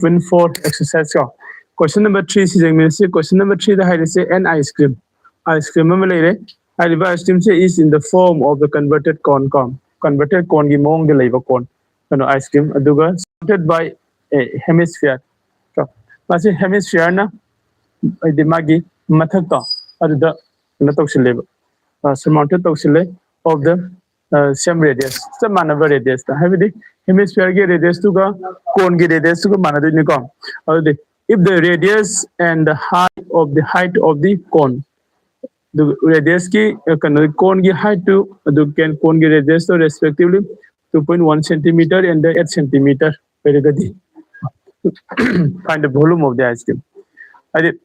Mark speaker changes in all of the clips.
Speaker 1: 4 exercise ko. Question number 3 is question number 3 the height is an ice cream. Ice cream ice cream is in the form of the converted cone. Converted cone gi mong the labor cone. Ice cream aduga surrounded by a hemisphere. So, hemisphere na the magi mathakta aduda labor. Surmounted of the same radius. Some maneuver radius. Have the hemisphere radius to go, cone radius to go, manadunico. If the radius and the height of the cone, the radius ki cone ki height to the cone radius to respectively 2.1 centimeter and 8 centimeter. Very good. Find the volume of the ice cream. I did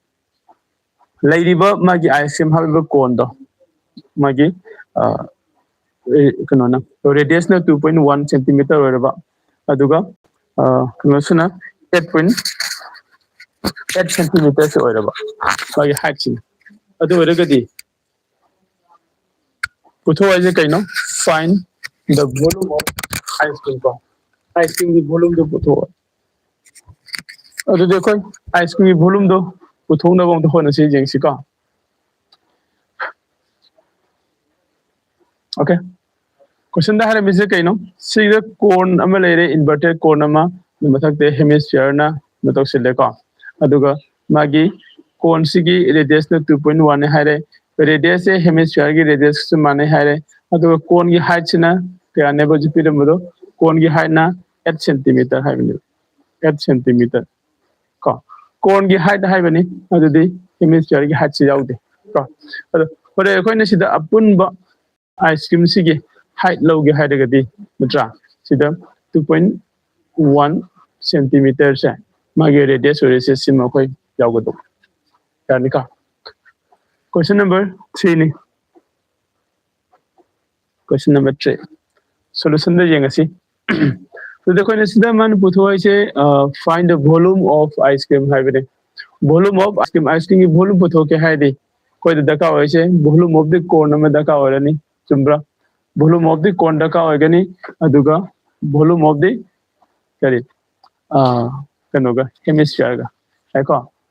Speaker 1: Ladybird Maggie ice cream, however, cone though. Maggie radius na 2.1 centimeter or aduga 8.8 centimeters or about by hatching. Adu regadi putho as a find the volume of ice cream. Ice cream the volume do putho. Adu dekho ice cream volume do putho na bang to na si jeng. Okay. Question that is see the cone inverted cone the hemisphere na aduga magi cone sigi radius na 2.1 hare radius hemisphere gi radius mane hare aduga cone gi height na kaya nebo jipiram cone gi height na 8 centimeter 8 centimeter cone gi height haibani adudi hemisphere gi height yaude adu ore koina sida apun ba ice cream sigi height low ge height gadi mutra sida 2.1 centimeter se magi radius radius sima koi yagodo yanika. Question number 3 ni. Question number 3 solution de jengasi. So the question is man putho aise find the volume of ice cream haibide volume of ice cream volume putho ke haidi koi daka aise volume of the cone ma daka orani chumbra volume of the cone daka organi aduga volume of the hemisphere ga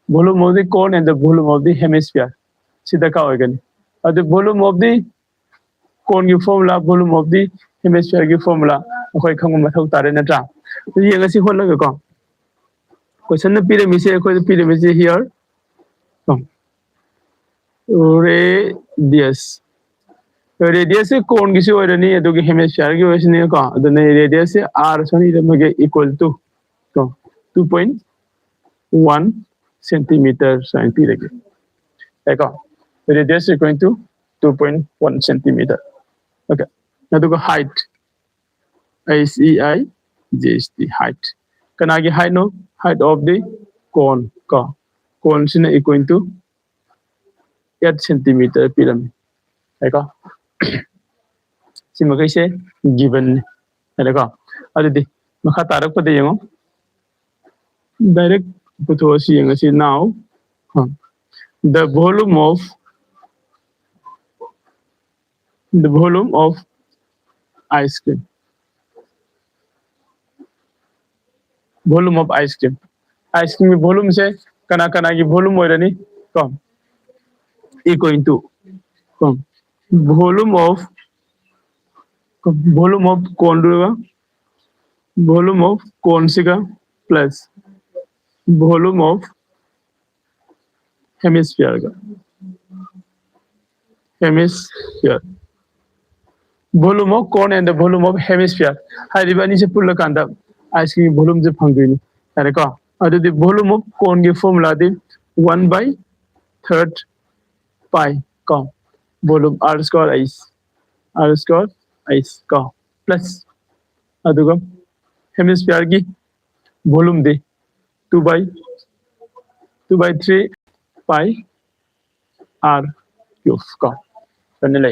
Speaker 1: volume of the cone and the volume of the hemisphere sida ka organi the volume of the cone ki formula volume of the hemisphere ki formula akoi khang ma thau tare na tra yenga si hol ga ko question na pyramid se akoi pyramid here radius radius cone ki se orani adugi hemisphere ki wasni ko aduna radius r soni mage equal to 2.1 centimeter sin p lagi radius is going to 2.1 centimeter. Okay, aduga height ICI JST height kanagi height no height of the cone cone sina equal to 8 centimeter pyramid simagai se given adudi makha tarak pade yengo direct putho si yenga si now the volume of ice cream volume of ice cream volume se kana ki volume orani equal to volume of cone volume of cone siga plus volume of hemisphere volume of cone and the volume of hemisphere hairibani se pulla kanda ice cream volume je phangdini are ko adu the volume of cone ge formula di 1/3 pi volume r square ice plus aduga hemisphere gi volume de 2/3 pi r cube kanile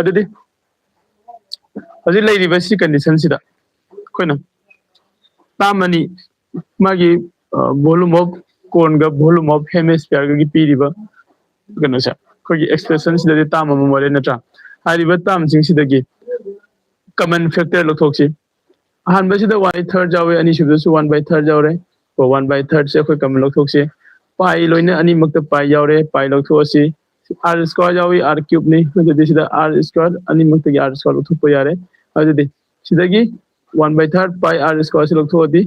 Speaker 1: adudi lay basi condition sida koina tamani magi volume of cone ga volume of hemisphere gi piriba gano sa kogi expression sida tam amore natra hariba tam sing sida gi common factor lokhoksi ahan basida 1/3 jawe ani sibda su 1/3 jawre 1/3 से कोई कम लोग से पाई लोइने अनि मक्त पाई यावरे पाई लोग से r square yawi r cube ni adudi sida r square ani mukta r square lok yare adudi sidagi 1/3 pi r square se lok thodi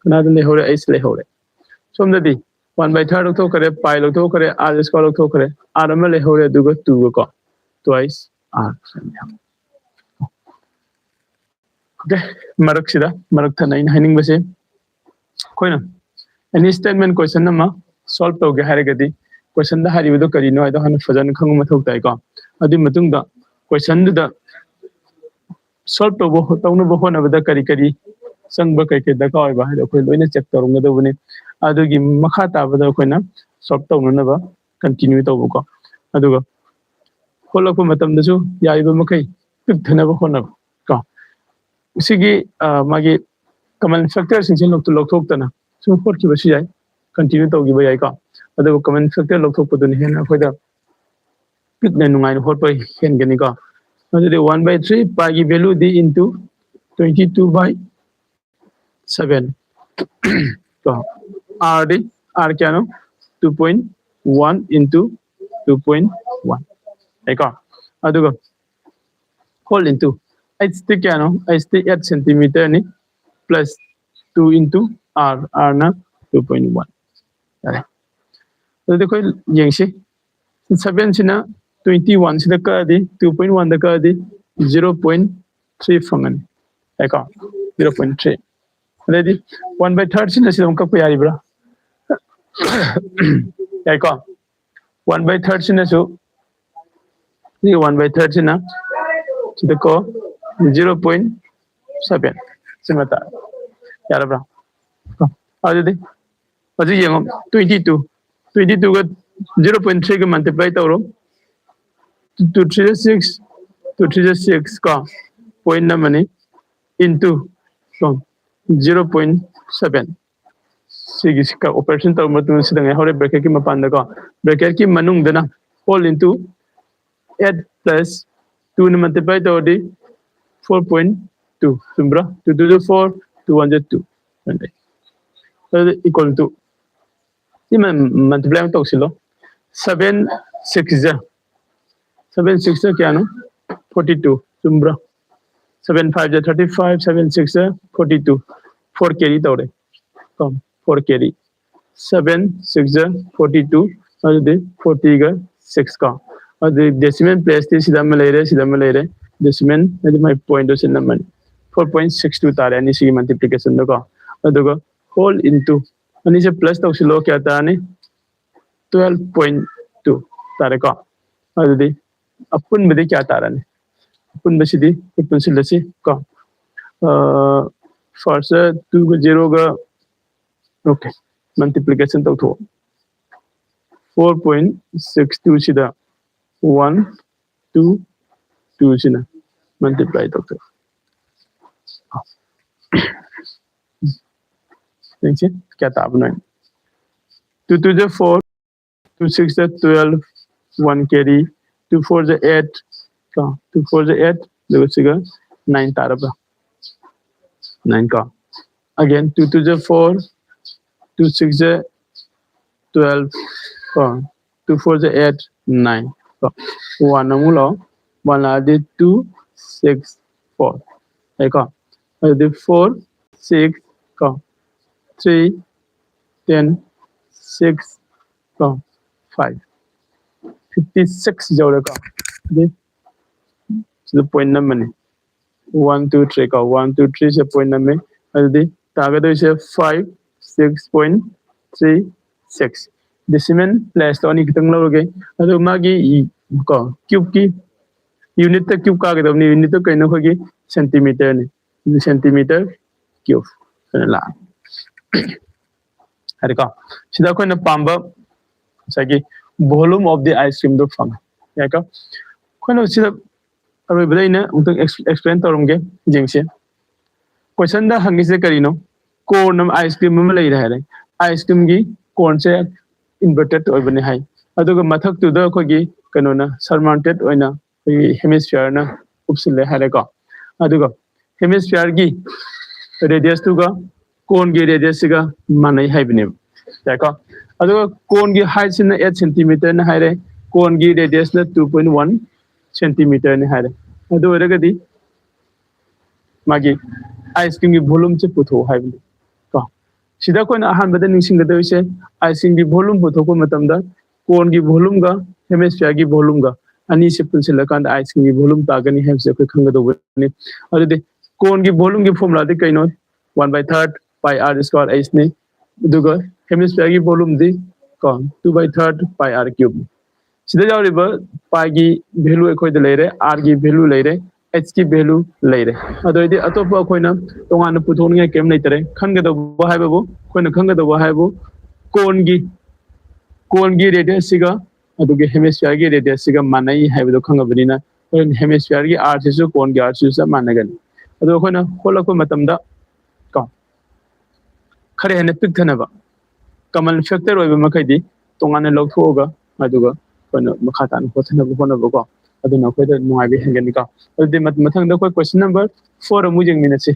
Speaker 1: kana le hore h le hore somdadi 1/3 lok thokare pi lok thokare r square lok thokare r ma le hore aduga 2 ko twice r okay marak sida marak thana in haning base koina any statement question nama solve toge haragadi question da hari do kari no ai do han fajan khang ma thok tai ko adi matung da question da solve to bo to no bo na da kari kari sang ba kai ke da ka ai ba ha ko loina check to ngada bune adu gi makha ta ba da ko na solve to no na ba continue to bo ko adu ga holo ko matam da su yai ba makai tik thana ba ko na ko usigi magi common factor sing lok to lok thok ta na su for ki ba si yai continue to gi ba yai ka adu common factor lok thok pudun hen khoi da pit na nungai hot pa hen gani ka adu 1/3 pi gi value di into 22/7 so r di r kya no 2.1 into 2.1 eka adu ga whole into h ti kya no h ti 8 cm ni plus 2 into r na 2.1 yare तो देखो यंगसे 7 सिना 21 सिदा का दी 2.1 दा का दी 0.3 फंगन एका 0.3 ready 1/3 सिना सिदा का पे यारी ब्रा एका 1/3 सिना सो ये 1/3 सिना सिदा को 0.7 सिमता यार ब्रा आज दे आज ये 22 ga 0.3 ga multiply tawro 2 3 6 ka point na mani into so 0.7 sigi ka operation taw matu sidang hore bracket ki mapan da ka bracket ki manung dana whole into 8 plus 2 na multiply tawdi 4.2 sumbra 2 to the 4 202 equal to ini multiply untuk silo 7 6 kya no 42 sumbra 7 5 35 7 6 42 4 carry tawre kom 4 carry 7 6 42 adu 40 ga 6 ka adu decimal place ti sida ma lere decimal adu my point do sin number 4.62 tare ani sigi multiplication do ka adu ga whole into अनि से plus तो सिलो क्या था ने 12.2 तारे का अदि अपन बदे क्या तारा ने अपन बसिदी अपन सिलसी का फर्स्ट 2 को 0 का ओके मल्टीप्लिकेशन तो 4.62 सिदा 1 2 2 सिना मल्टीप्लाई तो देखिए क्या था अपना 2 to the 4 2 6 the 12 1 carry 2 4 the 8 का 2 4 the 8 देखो सिगा 9 तारा पर 9 का again 2 to the 4 2 6 the 12 का 2 4 the 8 9 का 1 अमुलो 1 आदि 2 6 4 है का आदि 4 6 का 3 10 6 5 56 जोड़े का the point number 1 2 3 का 1 2 3 से point number अल्दी ताकत इसे 5 6.36 decimal place तो अनिक तंग लोगे अदो मागी का क्यूब की यूनिट तक क्यूब का के अपनी यूनिट तो कहीं ना कोई सेंटीमीटर ने सेंटीमीटर क्यूब ला अरे का सीधा कोई ना पांबा सकी volume of the ice cream do fang ya ka कोई ना सीधा अरे बधाई ना उनको explain तो रुंगे जिंगसे क्वेश्चन दा हंगी से करी नो कोन ice cream में ले रहा है ice cream की कोन से inverted तो बने है अदोग मथक तो दा कोई कनो ना surmounted ओय ना hemisphere ना उपसिले है का अदोग hemisphere की radius तो का ꯀꯣꯟꯒꯤ ꯔꯦꯗꯤꯌꯁꯁꯤꯒ ꯃꯥꯟꯅꯩ ꯍꯥꯏꯕꯅꯦꯕ ꯌꯥꯏꯀꯣ ꯑꯗꯨꯒ ꯀꯣꯟꯒꯤ ꯍꯥꯏꯠꯁꯤꯅ 8 ꯁꯦꯟꯇꯤꯃꯤꯇꯔꯅ ꯍꯥꯏꯔꯦ ꯀꯣꯟꯒꯤ ꯔꯦꯗꯤꯌꯁꯅ 2.1 ꯁꯦꯟꯇꯤꯃꯤꯇꯔꯅꯤ ꯍꯥꯏꯔꯦ ꯑꯗꯨ ꯑꯣꯏꯔꯒꯗꯤ ꯃꯥꯒꯤ ꯑꯥꯏꯁ ꯀ꯭रीमꯒꯤ ꯚꯣꯂꯨꯝꯁꯦ ꯄꯨꯊꯣꯛ ꯍꯥꯏꯕꯅꯤ ꯀꯣ ꯁꯤꯗ ꯑꯩꯈꯣꯏꯅ ꯑꯍꯥꯟꯕꯗ ꯅꯤꯡꯁꯤꯡꯒꯗꯧꯔꯤꯁꯦ ꯑꯥꯏꯁ ꯀ꯭रीमꯒꯤ ꯚꯣꯂꯨꯝ ꯄꯨꯊꯣꯛꯄ ꯃꯇꯝꯗ ꯀꯣꯟꯒꯤ ꯚꯣꯂꯨꯝꯒ ꯍꯦꯃꯤस्फꯤꯌरꯒꯤ ꯚꯣꯂꯨꯝꯒ ꯑꯅꯤꯁꯦ ꯄꯨꯟꯁꯤꯜꯂꯀꯥꯟꯗ ꯑꯥꯏꯁ ꯀ꯭रीमꯒꯤ ꯚꯣꯂꯨꯝ ꯇꯥꯒꯅꯤ ꯍꯥꯏꯕꯁꯦ ꯑꯩꯈꯣꯏ ꯈꯪꯒꯗꯧꯕꯅꯤ ꯑꯗꯨꯗꯤ ꯀꯣꯟꯒꯤ ꯚꯣꯂꯨꯝꯒꯤ ꯐꯣꯔꯃꯨꯂꯥꯗꯤ ꯀꯩꯅꯣ 1/3 πr²h ꯅꯤ ꯑꯗꯨꯒ ꯍꯦꯃꯤस्फꯤयरꯒꯤ ꯚꯣꯂꯨꯝꯗꯤ ꯀꯣ 2/3 πr³ sida yauriba pi gi value akoida leire r gi value leire h gi value leire adoidi atopa akoina tongana puthokninga kem leitere khangadabu haibabu koina khangadabu haibu kon gi radius siga adugi hemisphere gi radius siga manai haibu khangabnina hemisphere gi r sisu kon gi r sisu managani adu akoina holakpa matamda ko khare hene pikthanaba common factor oiba makaidi tongana lawthoga aduga koina makhatan pothanaba honaba ko aduna koida nungai bi hengani ka adi mathangda koi question number 4 amu jengminasi